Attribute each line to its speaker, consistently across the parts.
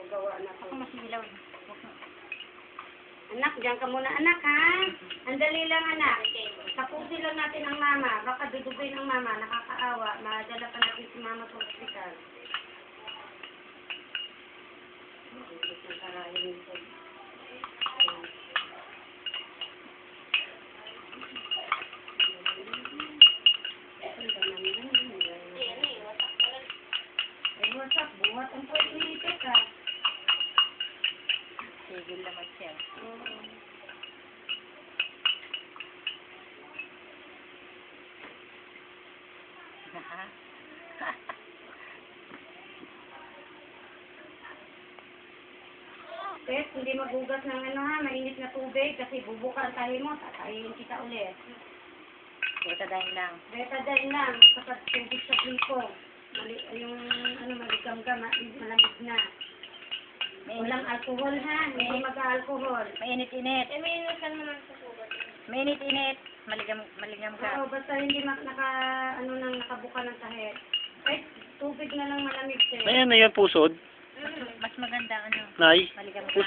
Speaker 1: gawa na
Speaker 2: Ako
Speaker 1: to.
Speaker 2: masilaw.
Speaker 1: Anak, diyan ka muna anak ha. Andali lang anak. Tapusin lang natin ang mama. Baka dudubin ang mama. Nakakaawa. Madala pa natin si mama sa ospital. Ay, wasak. Buhat ang pwede dito ka.
Speaker 2: Sigil naman siya.
Speaker 1: Pet, hindi magugas ng ano ha, mainit na tubig kasi bubuka ang tahi mo, tatayin kita ulit.
Speaker 2: Betadine lang.
Speaker 1: Betadine lang, kapag tubig sa pripong. Yung ano, maligam-gam, malamig na. Walang alcohol ha, hindi mag-alcohol.
Speaker 2: Mainit-init.
Speaker 1: Minusan mo lang sa sugat.
Speaker 2: Mainit-init. Maligam ka.
Speaker 1: Oo, basta hindi nakabuka ng tahi. Pet, tubig na lang malamig sa'yo.
Speaker 3: Ayan na yan, pusod.
Speaker 2: Mas maganda ano.
Speaker 3: Nay,
Speaker 2: Maligam ka.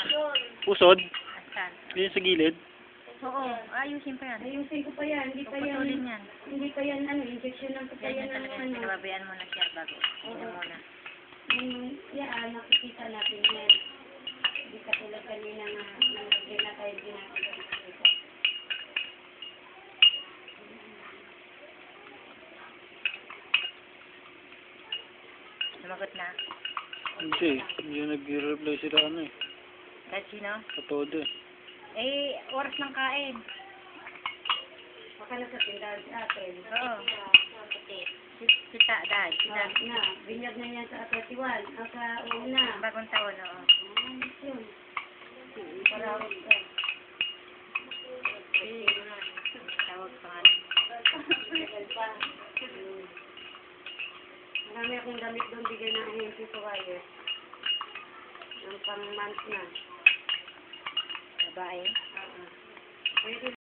Speaker 3: pusod.
Speaker 2: Asan?
Speaker 3: Yan sa gilid.
Speaker 2: Oo, ayusin pa yan.
Speaker 1: Ayusin ko pa yan, hindi pa yan,
Speaker 2: Puputulin yan.
Speaker 1: hindi pa yan, ano, injection lang pa
Speaker 2: Ganyan
Speaker 1: yan, ng
Speaker 2: talaga.
Speaker 1: ano.
Speaker 2: Pinababayaan mo na siya bago. Ino muna.
Speaker 1: Yan, nakikita natin yan. Hindi katulad kanina na nalagyan na tayo ginagawa.
Speaker 2: Sumagot na.
Speaker 3: Hindi, yung nag-reply sila ano eh.
Speaker 2: Kahit sino?
Speaker 3: Sa todo eh.
Speaker 2: Eh, oras ng kain.
Speaker 1: Baka na sa tindahan sa atin.
Speaker 2: Oo. Kita, dahil. Kita.
Speaker 1: Na, binyag na yan sa 31, ang sa una.
Speaker 2: Bagong taon, oo.
Speaker 1: Yun. Parawag ka.
Speaker 2: Tawag pa nga.
Speaker 1: Marami akong damit doon, bigay ng ahensi sa wire. Ang pang-month na.
Speaker 2: Babae.
Speaker 1: Pwede